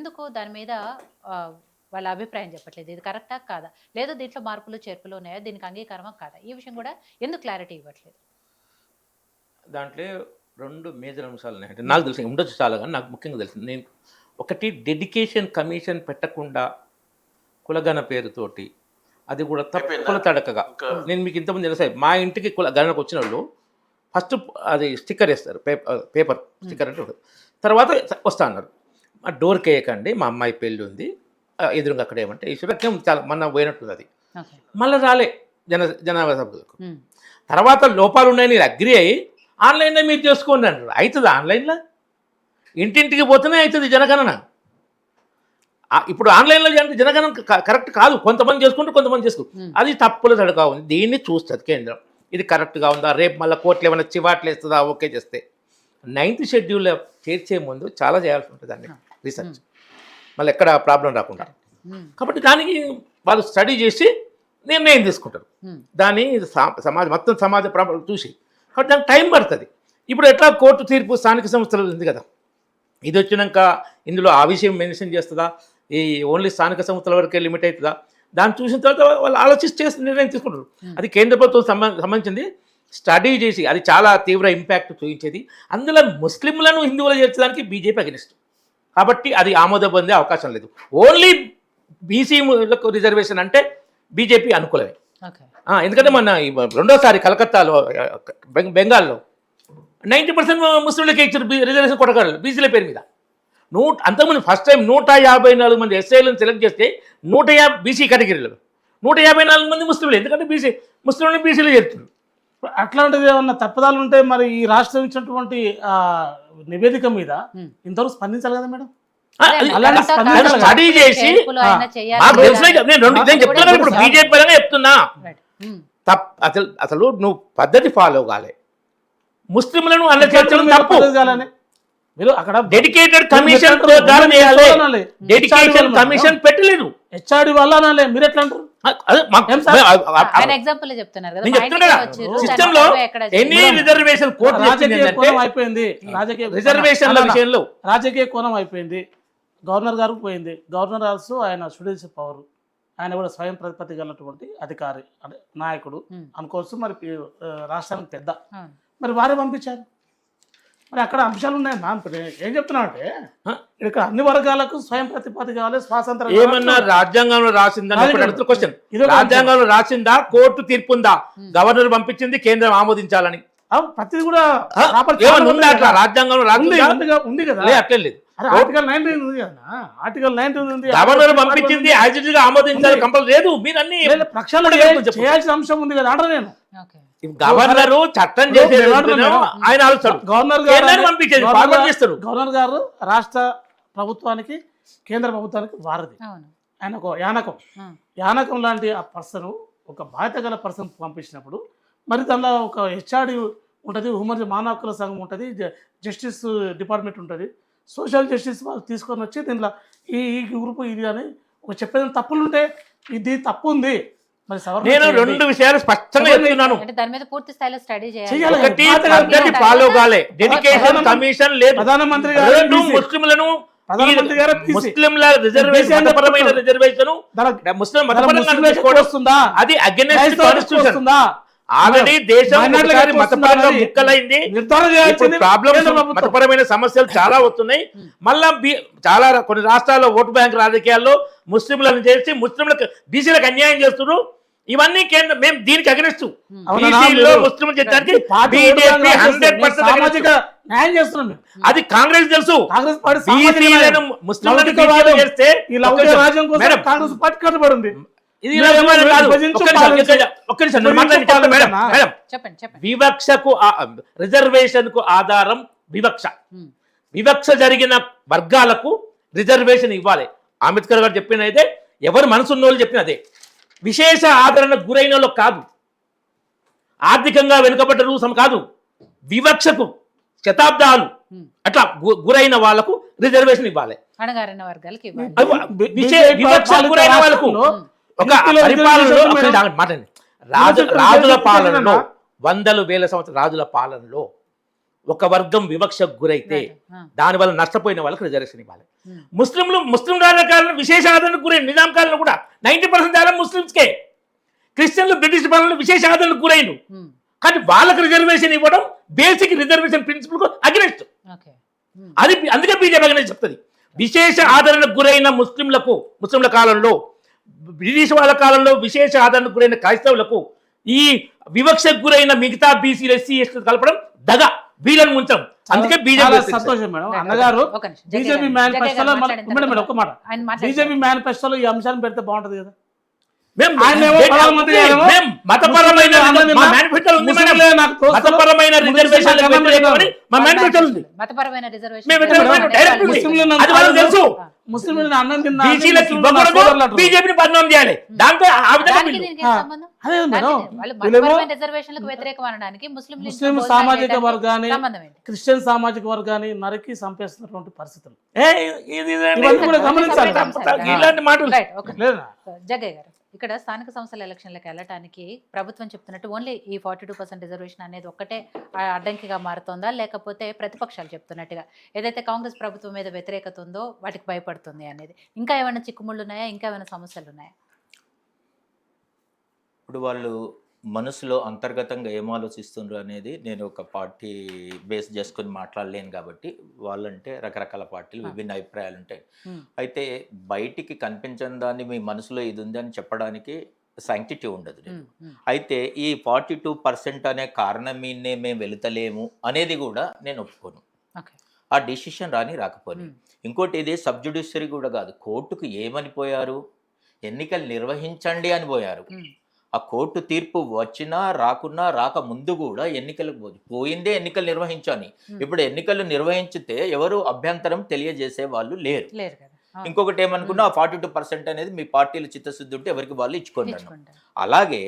ఎందుకు దాని మీద వాళ్ళ అభిప్రాయం చెప్పట్లేదు? ఇది కరెక్టా కాదా? లేదా దీంట్లో మార్పులు చేర్పులు ఉన్నాయా? దీనికి అంగీకారమా కాదా? ఈ విషయం కూడా ఎందుకు క్లారిటీ ఇవ్వట్లేదు? దాంట్లో 2 మేజర్ అంశాలు ఉన్నాయి. అంటే నాకు తెలిసి ఉండొచ్చు చాలా, కానీ నాకు ముఖ్యంగా తెలిసింది నేను ఒకటి, డెడికేషన్ కమిషన్ పెట్టకుండా కులగణ పేరుతోటి, అది కూడా తప్పుల తడకగా. నేను మీకు ఇంతకుముందు తెలుసా, మా ఇంటికి గణనకు వచ్చిన వాళ్ళు ఫస్ట్ అది స్టిక్కర్ వేస్తారు, పేపర్ స్టిక్కర్ అంటే ఉంటుంది. తర్వాత వస్తా అన్నారు, మా డోర్కి వేయకండి, మా అమ్మాయి పెళ్ళి ఉంది ఎదురుగా అక్కడ ఏమంటే ఈశ్వరకేం చాలా మొన్న పోయినట్టుంది. అది మళ్ళీ రాలే జనాభా సభ్యులకు. తర్వాత లోపాలు ఉన్నాయని మీరు అగ్రి అయ్యి ఆన్లైన్లో మీరు చేసుకోండి అంటారు. అవుతుంది ఆన్లైన్లో? ఇంటింటికి పోతేనే అవుతుంది జనగణన. ఇప్పుడు ఆన్లైన్లో జనగణన కరెక్ట్ కాదు, కొంతమంది చేసుకుంటే కొంతమంది చేసుకుంటారు. అది తప్పుల తడగా ఉంది. దీన్ని చూస్తుంది కేంద్రం, ఇది కరెక్ట్గా ఉందా, రేపు మళ్ళీ కోర్టులు ఏమైనా చివాట్లు వేస్తుందా ఓకే చేస్తే. 9th షెడ్యూల్లో చేర్చే ముందు చాలా చేయాల్సి ఉంటుంది దాన్ని రీసెర్చ్, మళ్ళీ ఎక్కడ ప్రాబ్లం రాకుండా. కాబట్టి దానికి వాళ్ళు స్టడీ చేసి నిర్ణయం తీసుకుంటారు. దాన్ని మొత్తం సమాజ ప్రాబ్లం చూసి, కాబట్టి దానికి టైం పడుతుంది. ఇప్పుడు ఎట్లా కోర్టు తీర్పు స్థానిక సంస్థలు ఉంది కదా, ఇది వచ్చినాక ఇందులో ఆ విషయం మెన్షన్ చేస్తుందా, ఈ ఓన్లీ స్థానిక సంస్థల వరకే లిమిట్ అవుతుందా, దాన్ని చూసిన తర్వాత వాళ్ళు ఆలోచించి చేసి నిర్ణయం తీసుకుంటారు. అది కేంద్ర ప్రభుత్వం సంబంధించింది. స్టడీ చేసి అది చాలా తీవ్ర ఇంపాక్ట్ చూపించేది. అందులో ముస్లింలను హిందువులు చేర్చడానికి బీజేపీ అగెనిస్ట్, కాబట్టి అది ఆమోద పొందే అవకాశం లేదు. ఓన్లీ బీసీలకు రిజర్వేషన్ అంటే బీజేపీ అనుకూలమే. ఎందుకంటే మొన్న రెండోసారి కలకత్తాలో బెంగాల్లో 90% ముస్లింలకే ఇచ్చారు రిజర్వేషన్ కొట్టగారు బీసీల పేరు మీద. అంతకుముందు ఫస్ట్ టైం 154 మంది ఎస్ఐలను సెలెక్ట్ చేస్తే 150 బీసీ కేటగిరీలో 154 మంది ముస్లింలు. ఎందుకంటే ముస్లింలు బీసీలు చేరుతున్నారు. అట్లాంటిది ఏమన్నా తప్పదాలు ఉంటే మరి ఈ రాష్ట్రం ఇచ్చినటువంటి నివేదిక మీద ఇంతవరకు స్పందించాలి కదా మేడం. స్టడీ చేసి ఇప్పుడు బీజేపీ పరంగా చెప్తున్నా, అసలు నువ్వు పద్ధతి ఫాలో కాలే, ముస్లింలను అల్ల చేర్చడం తప్పు. మీరు అక్కడ డెడికేటెడ్ కమిషన్ డెడికేషన్ కమిషన్ పెట్టలేదు. హెచ్ఆర్డి వల్ల అనాలి, మీరు ఎట్లా అంటారు? సిస్టంలో ఎనీ రిజర్వేషన్ అయిపోయింది, రిజర్వేషన్ల విషయంలో రాజకీయ కోణం అయిపోయింది. గవర్నర్ గారు పోయింది. గవర్నర్ ఆల్సో ఆయన స్టూడెంట్స్ పవర్, ఆయన కూడా స్వయం ప్రతిపత్తి కలిగినటువంటి అధికారి, అంటే నాయకుడు అనుకోవచ్చు. మరి రాష్ట్రానికి పెద్ద, మరి వారే పంపించారు. మరి అక్కడ అంశాలు ఉన్నాయి. ఏం చెప్తున్నా అంటే ఇక్కడ అన్ని వర్గాలకు స్వయం ప్రతిపత్తి కావాలి, స్వాతంత్రం. ఏమన్నా రాజ్యాంగంలో రాసిందని క్వశ్చన్, రాజ్యాంగంలో రాసిందా, కోర్టు తీర్పుందా, గవర్నర్ పంపించింది కేంద్రం ఆమోదించాలని ప్రతిది కూడా రాజ్యాంగంలో ఉంది కదా. అట్లే లేదు, ఆర్టికల్ 19 ఉంది కదా, ఆర్టికల్ 19 ఉంది. గవర్నర్ పంపించింది ఆమోదించాలి కంపల్సరీ లేదు. మీరు అన్ని ప్రక్షాళన చేయాల్సిన అంశం ఉంది కదా అంటారు. నేను గవర్నర్ చట్టం చేసే ఆయన గవర్నర్ గారు రాష్ట్ర ప్రభుత్వానికి కేంద్ర ప్రభుత్వానికి వారధి. ఆయన ఒక యానకం లాంటి ఆ పర్సన్, ఒక బాధ్యత గల పర్సన్ పంపించినప్పుడు మరి దానిలో ఒక హెచ్ఆర్డి ఉంటుంది, హ్యూమన్ మానవ హక్కుల సంఘం ఉంటుంది, జస్టిస్ డిపార్ట్మెంట్ ఉంటుంది, సోషల్ జస్టిస్ వాళ్ళు తీసుకొని వచ్చి దీనిలో ఈ గ్రూప్ ఇది అని ఒక చెప్పేది తప్పులు ఉంటే ఇది తప్పు ఉంది. నేను 2 విషయాలు స్పష్టంగా చెప్తున్నాను. దాని మీద పూర్తి స్థాయిలో స్టడీ చేయాలి. ఒకటి ఫాలో కాలే, డెడికేషన్ కమిషన్ లేదు. ప్రధానమంత్రి గారు ముస్లింలను ముస్లింల రిజర్వేషన్ మతపరమైన రిజర్వేషన్ ముస్లిం మతపరంగా అది అగైనెస్ట్ కాన్స్టిట్యూషన్. ఆల్రెడీ దేశం మతపరంగా ముక్కలైంది. ప్రాబ్లమ్స్ మతపరమైన సమస్యలు చాలా వస్తున్నాయి. మళ్ళా చాలా కొన్ని రాష్ట్రాల్లో ఓటు బ్యాంక్ రాజకీయాల్లో ముస్లింలను చేసి ముస్లింలకు బీసీలకు అన్యాయం చేస్తున్నారు. ఇవన్నీ కేంద్రం, మేము దీనికి అగెనిస్ట్. ముస్లిం చేయడానికి బీజేపీ 100% న్యాయం చేస్తున్నాం. అది కాంగ్రెస్ తెలుసు. కాంగ్రెస్ పార్టీ చేస్తే కాంగ్రెస్ పార్టీ కట్టుబడి వివక్షకు రిజర్వేషన్ కు ఆధారం వివక్ష. వివక్ష జరిగిన వర్గాలకు రిజర్వేషన్ ఇవ్వాలి. అంబేద్కర్ గారు చెప్పిన అయితే ఎవరు మనసున్న వాళ్ళు చెప్పిన అదే. విశేష ఆదరణకు గురైన వాళ్ళు కాదు, ఆర్థికంగా వెనుకబడ్డ కాదు, వివక్షకు శతాబ్దాలు అట్లా గురైన వాళ్ళకు రిజర్వేషన్ ఇవ్వాలి. వివక్షకు గురైన వాళ్ళకు ఒక పరిపాలనలో మాట్లాడండి. రాజుల పాలనలో 100,000 సంవత్సరాల రాజుల పాలనలో ఒక వర్గం వివక్షకు గురైతే ఆ, దానివల్ల నష్టపోయిన వాళ్ళకి రిజర్వేషన్ ఇవ్వాలి. ఉమ్, ముస్లిం రాజకాలను విశేష ఆదరణకు గురైన నిజాం కాలంలో కూడా 90% దాని ముస్లిమ్స్కే. క్రిస్టియన్లు బ్రిటిష్ పాలనలో విశేష ఆదరణకు గురైన, ఉమ్, కానీ వాళ్ళకి రిజర్వేషన్ ఇవ్వడం basic reservation principle against. Okay, um, అది అందుకే బీజేపీ అగెనిస్ట్ చెప్తుంది. విశేష ఆదరణకు గురైన ముస్లింల కాలంలో, బ్రిటిష్ వాళ్ళ కాలంలో విశేష ఆదరణకు గురైన క్రైస్తవులకు ఈ వివక్షకు గురైన మిగతా బీసీలు ఎస్సీ ఎస్టీ కలపడం దగ, వీళ్ళని ఉంచడం. అందుకే చాలా బీజేపీ సంతోషం మేడం. అన్నగారు ఒక నిమిషం, జగ్గయ్య బీజేపీ గారు, మేనిఫెస్టోలో జగ్గయ్య గారు మేడం మేడం ఒక్క మాట, ఆయన మాట్లాడండి. బీజేపీ మేనిఫెస్టోలో ఈ అంశాన్ని పెడితే బాగుంటది కదా. మేము ఆయనేమో ప్రధానమంత్రి గారేమో మతపరమైన ముస్లింలు మా మేనిఫెస్టోలో ఉంది మేడం. ముస్లింలే నాకు తోస్తారు, మతపరమైన రిజర్వేషన్లకు ముస్లింలు వ్యతిరేకమని మా మేనిఫెస్టోలో ఉంది. మతపరమైన రిజర్వేషన్ మేము వ్యతిరేకమైన డైరెక్ట్ ఉంది. ముస్లింలు అది వాళ్ళకి తెలుసు. ముస్లింలను అన్నం తిన్నా బీసీలకు ఇవ్వకూడదు, బీజేపీని బదనాం చేయాలి. దాంతో ఆ విధంగా దానికి వీళ్ళు. దీనికి ఏం సంబంధం? అదే మేడం, దానికి వాళ్ళు మతపరమైన రిజర్వేషన్లకు వ్యతిరేకం అనడానికి ముస్లింలు ముస్లిం భోజనాలు సామాజిక చేయడానికి వర్గాన్ని, సంబంధం ఏంటి? క్రిస్టియన్ సామాజిక వర్గాన్ని నరికి చంపేస్తున్నటువంటి పరిస్థితులు ఇదండి. ఇవన్నీ కూడా గమనించాలి. ఇలాంటి మాటలు రైట్, ఓకే. లేదా జగ్గయ్య గారు, ఇక్కడ స్థానిక సంస్థల ఎలక్షన్లకు వెళ్ళటానికి ప్రభుత్వం చెప్తున్నట్టు ఓన్లీ ఈ 42% రిజర్వేషన్ అనేది ఒక్కటే అడ్డంకిగా మారుతోందా, లేకపోతే ప్రతిపక్షాలు చెప్తున్నట్టుగా ఏదైతే కాంగ్రెస్ ప్రభుత్వం మీద వ్యతిరేకత ఉందో వాటికి భయపడుతుంది అనేది, ఇంకా ఏమైనా చిక్కుముళ్ళు ఉన్నాయా, ఇంకా ఏమైనా సమస్యలు ఉన్నాయా? ఇప్పుడు వాళ్ళు మనసులో అంతర్గతంగా ఏం ఆలోచిస్తుండ్రు అనేది నేను ఒక పార్టీ బేస్ చేసుకొని మాట్లాడలేను కాబట్టి, వాళ్ళంటే రకరకాల పార్టీలు విభిన్న అభిప్రాయాలు ఉంటాయి. ఉమ్, అయితే బయటికి కనిపించని దాన్ని మీ మనసులో ఇది ఉంది అని చెప్పడానికి సాంక్టిటీ ఉండదు. ఉమ్, ఉమ్, అయితే ఈ 42% అనే కారణం మీదనే మేము వెళుతలేము అనేది కూడా నేను ఒప్పుకోను. ఓకే, ఆ డిసిషన్ రాకపోని. ఉమ్, ఇంకోటి ఇది సబ్జుడిషరీ కూడా కాదు, కోర్టుకు ఏమని పోయారు, ఎన్నికలు నిర్వహించండి అని పోయారు. ఉమ్, ఆ కోర్టు తీర్పు వచ్చినా రాకున్నా రాకముందు కూడా ఎన్నికలకు పోయిందే ఎన్నికలు నిర్వహించాలి. ఇప్పుడు ఎన్నికలు నిర్వహించితే ఎవరు అభ్యంతరం తెలియజేసే వాళ్ళు లేరు. లేరు కదా. అవును, ఇంకొకటి ఏమనుకున్నా 42% అనేది మీ పార్టీలు చిత్తశుద్ధి ఉంటే ఎవరికి వాళ్ళు ఇచ్చుకోండి. ఇచ్చుకుంటారు. అలాగే